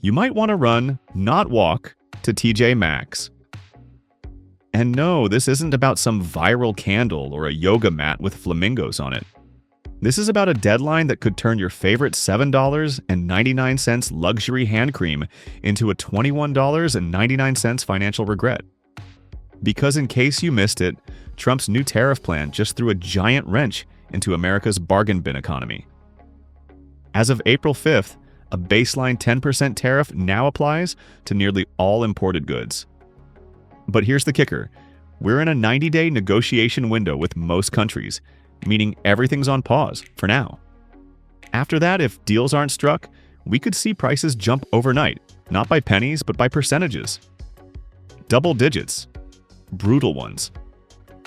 you might want to run, not walk, to TJ Maxx. And no, this isn't about some viral candle or a yoga mat with flamingos on it. This is about a deadline that could turn your favorite $7.99 luxury hand cream into a $21.99 financial regret. Because in case you missed it, Trump's new tariff plan just threw a giant wrench into America's bargain bin economy. As of April 5th, a baseline 10% tariff now applies to nearly all imported goods. But here's the kicker. We're in a 90-day negotiation window with most countries, meaning everything's on pause for now. After that, if deals aren't struck, we could see prices jump overnight, not by pennies, but by percentages. Double digits. Brutal ones.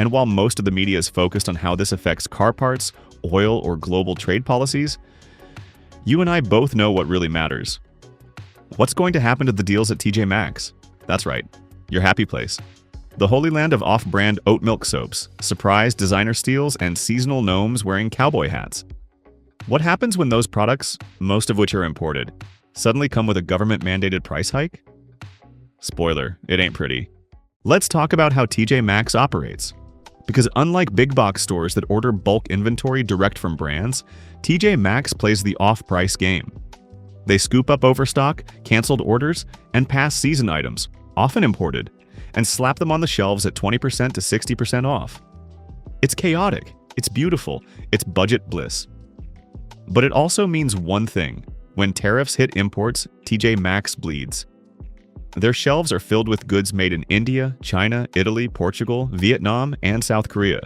And while most of the media is focused on how this affects car parts, oil, or global trade policies, you and I both know what really matters. What's going to happen to the deals at TJ Maxx? That's right, your happy place. The holy land of off-brand oat milk soaps, surprise designer steals, and seasonal gnomes wearing cowboy hats. What happens when those products, most of which are imported, suddenly come with a government-mandated price hike? Spoiler, it ain't pretty. Let's talk about how TJ Maxx operates. Because unlike big box stores that order bulk inventory direct from brands, TJ Maxx plays the off-price game. They scoop up overstock, canceled orders, and past season items, often imported, and slap them on the shelves at 20% to 60% off. It's chaotic, it's beautiful, it's budget bliss. But it also means one thing. When tariffs hit imports, TJ Maxx bleeds. Their shelves are filled with goods made in India, China, Italy, Portugal, Vietnam, and South Korea.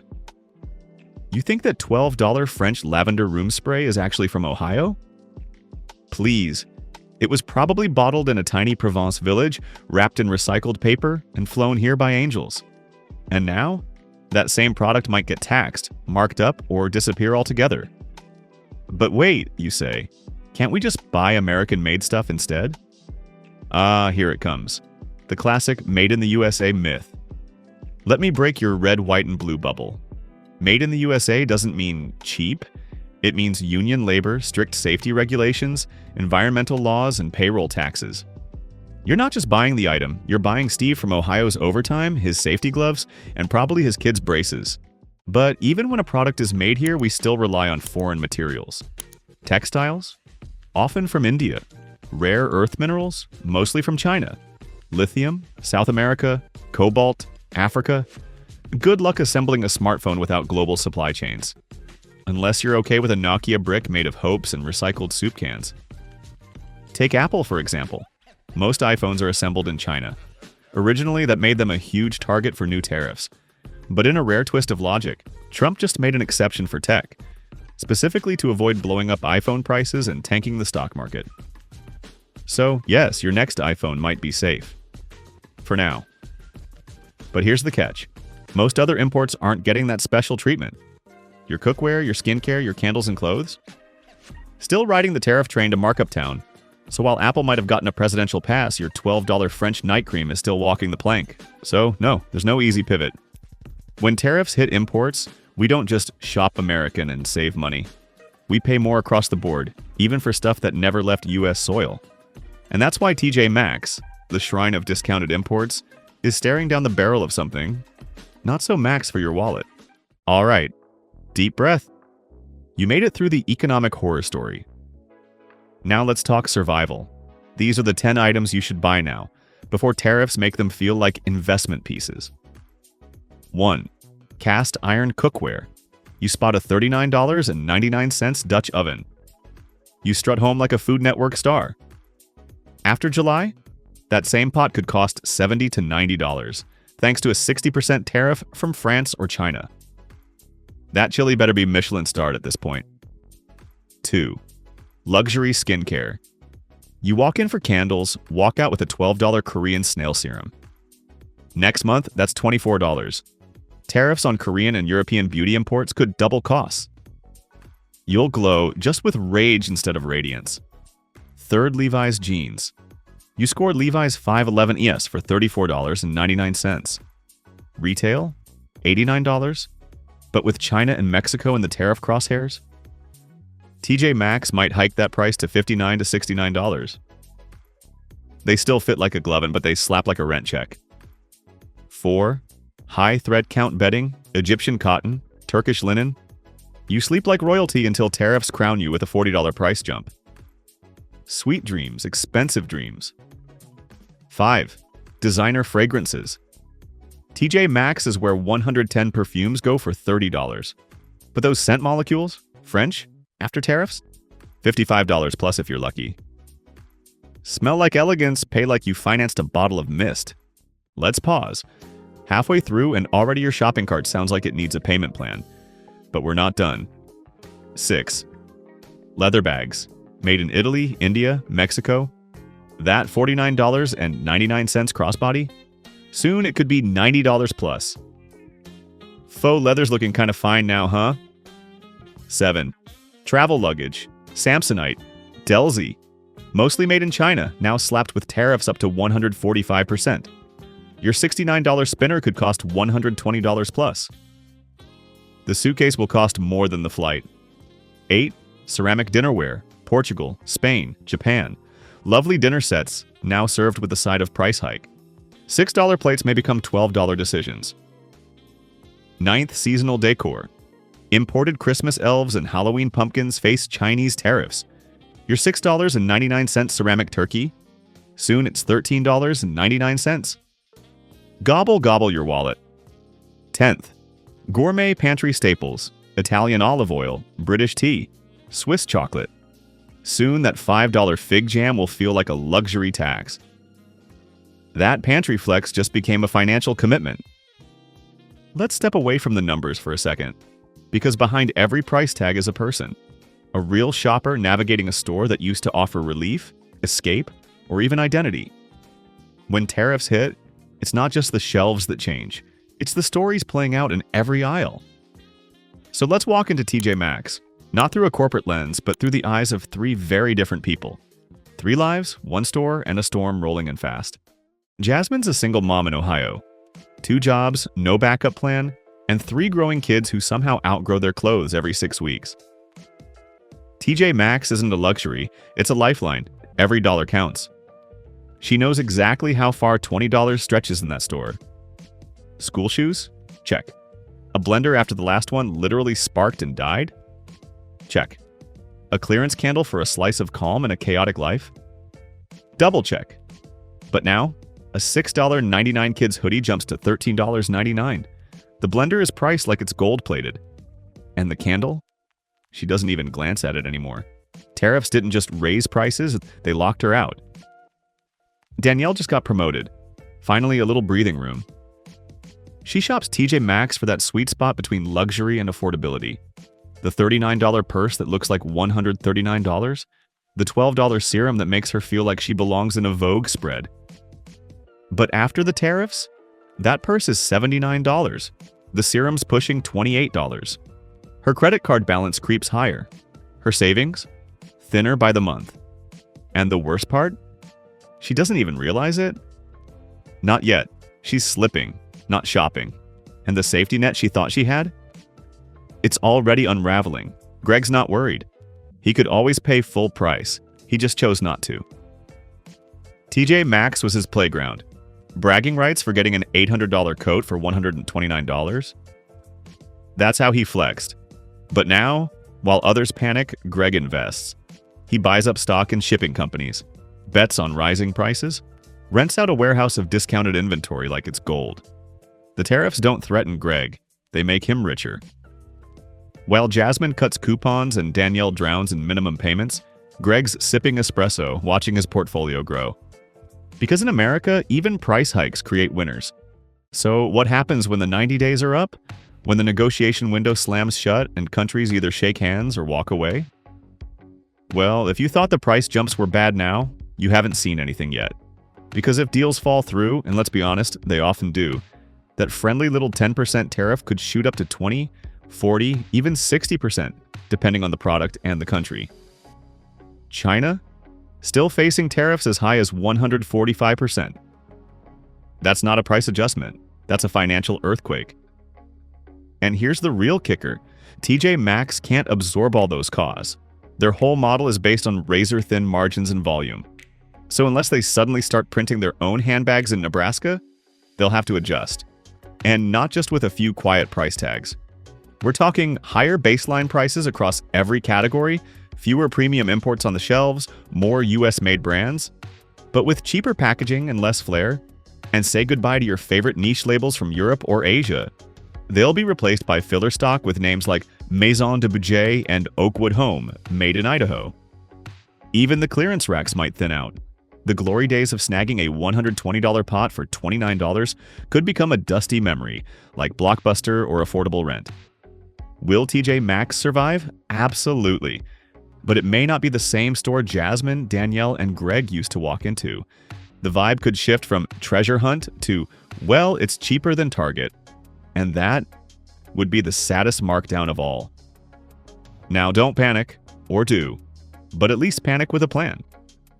You think that $12 French lavender room spray is actually from Ohio? Please. It was probably bottled in a tiny Provence village, wrapped in recycled paper, and flown here by angels. And now, that same product might get taxed, marked up, or disappear altogether. But wait, you say, can't we just buy American-made stuff instead? Ah, here it comes. The classic Made in the USA myth. Let me break your red, white, and blue bubble. Made in the USA doesn't mean cheap. It means union labor, strict safety regulations, environmental laws, and payroll taxes. You're not just buying the item, you're buying Steve from Ohio's overtime, his safety gloves, and probably his kids' braces. But even when a product is made here, we still rely on foreign materials. Textiles? Often from India. Rare earth minerals? Mostly from China. Lithium? South America? Cobalt? Africa? Good luck assembling a smartphone without global supply chains. Unless you're okay with a Nokia brick made of hopes and recycled soup cans. Take Apple, for example. Most iPhones are assembled in China. Originally, that made them a huge target for new tariffs. But in a rare twist of logic, Trump just made an exception for tech, specifically to avoid blowing up iPhone prices and tanking the stock market. So, yes, your next iPhone might be safe. For now. But here's the catch. Most other imports aren't getting that special treatment. Your cookware, your skincare, your candles and clothes? Still riding the tariff train to markup town. So while Apple might have gotten a presidential pass, your $12 French night cream is still walking the plank. So no, there's no easy pivot. When tariffs hit imports, we don't just shop American and save money. We pay more across the board, even for stuff that never left US soil. And that's why TJ Maxx, the shrine of discounted imports, is staring down the barrel of something not so max for your wallet. All right. Deep breath. You made it through the economic horror story. Now let's talk survival. These are the 10 items you should buy now, before tariffs make them feel like investment pieces. 1. Cast iron cookware. You spot a $39.99 Dutch oven. You strut home like a Food Network star. After July, that same pot could cost $70 to $90, thanks to a 60% tariff from France or China. That chili better be Michelin-starred at this point. 2. Luxury skincare. You walk in for candles, walk out with a $12 Korean snail serum. Next month, that's $24. Tariffs on Korean and European beauty imports could double costs. You'll glow just with rage instead of radiance. 3rd Levi's jeans. You scored Levi's 511 ES for $34.99. Retail? $89? But with China and Mexico in the tariff crosshairs? TJ Maxx might hike that price to $59 to $69. They still fit like a glove, but they slap like a rent check. 4. High thread count bedding, Egyptian cotton, Turkish linen. You sleep like royalty until tariffs crown you with a $40 price jump. Sweet dreams, expensive dreams. 5. Designer fragrances. TJ Maxx is where 110 perfumes go for $30. But those scent molecules, French, after tariffs? $55 plus if you're lucky. Smell like elegance, pay like you financed a bottle of mist. Let's pause. Halfway through and already your shopping cart sounds like it needs a payment plan. But we're not done. 6. Leather bags. Made in Italy, India, Mexico. That $49.99 crossbody? Soon it could be $90 plus. Faux leather's looking kind of fine now, huh? 7. Travel luggage. Samsonite. Delzy. Mostly made in China, now slapped with tariffs up to 145%. Your $69 spinner could cost $120 plus. The suitcase will cost more than the flight. 8. Ceramic dinnerware. Portugal, Spain, Japan. Lovely dinner sets, now served with a side of price hike. $6 plates may become $12 decisions. 9th, seasonal decor. Imported Christmas elves and Halloween pumpkins face Chinese tariffs. Your $6.99 ceramic turkey? Soon it's $13.99. Gobble gobble your wallet. 10th, gourmet pantry staples. Italian olive oil, British tea, Swiss chocolate. Soon that $5 fig jam will feel like a luxury tax. That pantry flex just became a financial commitment. Let's step away from the numbers for a second, because behind every price tag is a person. A real shopper navigating a store that used to offer relief, escape, or even identity. When tariffs hit, it's not just the shelves that change, it's the stories playing out in every aisle. So let's walk into TJ Maxx, not through a corporate lens, but through the eyes of 3 very different people. 3 lives, 1 store, and a storm rolling in fast. Jasmine's a single mom in Ohio. 2 jobs, no backup plan, and 3 growing kids who somehow outgrow their clothes every 6 weeks. TJ Maxx isn't a luxury, it's a lifeline. Every dollar counts. She knows exactly how far $20 stretches in that store. School shoes? Check. A blender after the last one literally sparked and died? Check. A clearance candle for a slice of calm in a chaotic life? Double check. But now, a $6.99 kids hoodie jumps to $13.99. The blender is priced like it's gold-plated. And the candle? She doesn't even glance at it anymore. Tariffs didn't just raise prices, they locked her out. Danielle just got promoted. Finally, a little breathing room. She shops TJ Maxx for that sweet spot between luxury and affordability. The $39 purse that looks like $139. The $12 serum that makes her feel like she belongs in a Vogue spread. But after the tariffs, that purse is $79. The serum's pushing $28. Her credit card balance creeps higher. Her savings? Thinner by the month. And the worst part? She doesn't even realize it. Not yet. She's slipping, not shopping. And the safety net she thought she had? It's already unraveling. Greg's not worried. He could always pay full price. He just chose not to. TJ Maxx was his playground. Bragging rights for getting an $800 coat for $129? That's how he flexed. But now, while others panic, Greg invests. He buys up stock in shipping companies, bets on rising prices, rents out a warehouse of discounted inventory like it's gold. The tariffs don't threaten Greg, they make him richer. While Jasmine cuts coupons and Danielle drowns in minimum payments, Greg's sipping espresso, watching his portfolio grow. Because in America, even price hikes create winners. So what happens when the 90 days are up? When the negotiation window slams shut and countries either shake hands or walk away? Well, if you thought the price jumps were bad now, you haven't seen anything yet. Because if deals fall through, and let's be honest, they often do, that friendly little 10% tariff could shoot up to 20, 40, even 60%, depending on the product and the country. China? Still facing tariffs as high as 145%. That's not a price adjustment. That's a financial earthquake. And here's the real kicker. TJ Maxx can't absorb all those costs. Their whole model is based on razor-thin margins and volume. So unless they suddenly start printing their own handbags in Nebraska, they'll have to adjust. And not just with a few quiet price tags. We're talking higher baseline prices across every category, fewer premium imports on the shelves, more US-made brands, but with cheaper packaging and less flair, and say goodbye to your favorite niche labels from Europe or Asia. They'll be replaced by filler stock with names like Maison de Budget and Oakwood Home, made in Idaho. Even the clearance racks might thin out. The glory days of snagging a $120 pot for $29 could become a dusty memory, like Blockbuster or affordable rent. Will TJ Maxx survive? Absolutely. But it may not be the same store Jasmine, Danielle, and Greg used to walk into. The vibe could shift from treasure hunt to, well, it's cheaper than Target. And that would be the saddest markdown of all. Now don't panic, or do, but at least panic with a plan.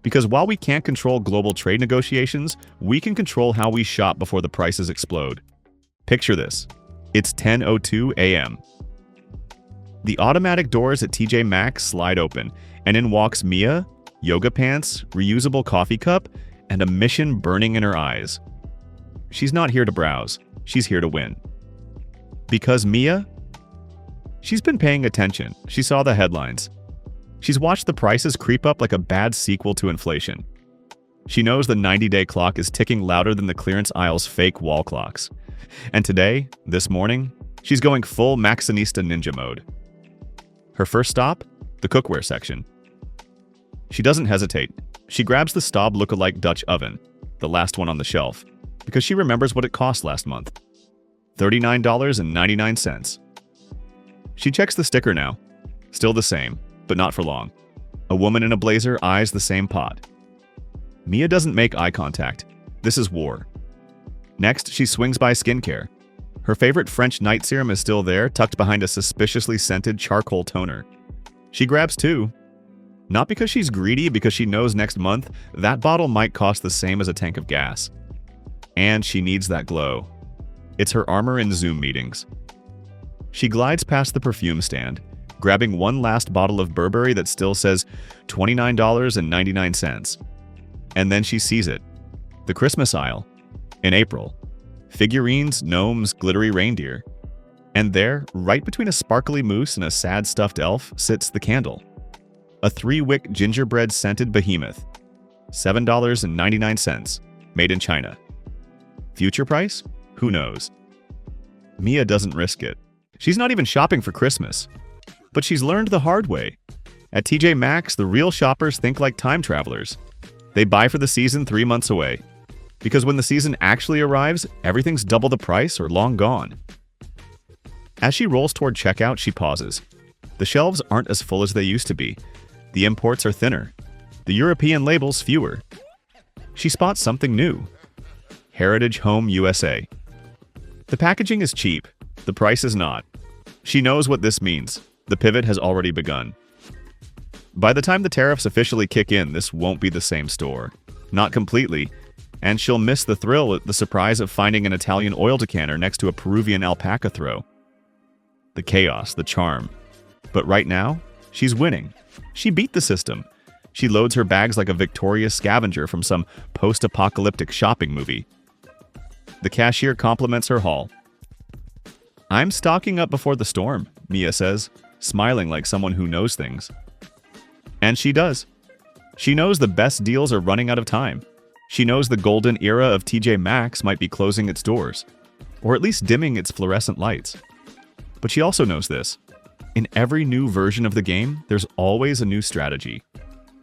Because while we can't control global trade negotiations, we can control how we shop before the prices explode. Picture this. It's 10:02 a.m. The automatic doors at TJ Maxx slide open, and in walks Mia, yoga pants, reusable coffee cup, and a mission burning in her eyes. She's not here to browse, she's here to win. Because Mia? She's been paying attention. She saw the headlines. She's watched the prices creep up like a bad sequel to inflation. She knows the 90-day clock is ticking louder than the clearance aisle's fake wall clocks. And today, this morning, she's going full Maxxinista ninja mode. Her first stop? The cookware section. She doesn't hesitate. She grabs the Staub lookalike Dutch oven, the last one on the shelf, because she remembers what it cost last month. $39.99. She checks the sticker now. Still the same, but not for long. A woman in a blazer eyes the same pot. Mia doesn't make eye contact. This is war. Next, she swings by skincare. Her favorite French night serum is still there, tucked behind a suspiciously scented charcoal toner. She grabs two. Not because she's greedy, because she knows next month that bottle might cost the same as a tank of gas. And she needs that glow. It's her armor in Zoom meetings. She glides past the perfume stand, grabbing one last bottle of Burberry that still says $29.99. And then she sees it. The Christmas aisle. In April. Figurines, gnomes, glittery reindeer. And there, right between a sparkly moose and a sad stuffed elf, sits the candle. A 3-wick gingerbread-scented behemoth. $7.99, made in China. Future price? Who knows? Mia doesn't risk it. She's not even shopping for Christmas. But she's learned the hard way. At TJ Maxx, the real shoppers think like time travelers. They buy for the season 3 months away. Because when the season actually arrives, everything's double the price or long gone. As she rolls toward checkout, she pauses. The shelves aren't as full as they used to be. The imports are thinner. The European labels fewer. She spots something new. Heritage Home USA. The packaging is cheap. The price is not. She knows what this means. The pivot has already begun. By the time the tariffs officially kick in, this won't be the same store. Not completely. And she'll miss the thrill at the surprise of finding an Italian oil decanter next to a Peruvian alpaca throw. The chaos, the charm. But right now, she's winning. She beat the system. She loads her bags like a victorious scavenger from some post-apocalyptic shopping movie. The cashier compliments her haul. "I'm stocking up before the storm," Mia says, smiling like someone who knows things. And she does. She knows the best deals are running out of time. She knows the golden era of TJ Maxx might be closing its doors, or at least dimming its fluorescent lights. But she also knows this. In every new version of the game, there's always a new strategy.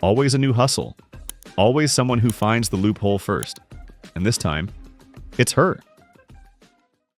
Always a new hustle. Always someone who finds the loophole first. And this time, it's her.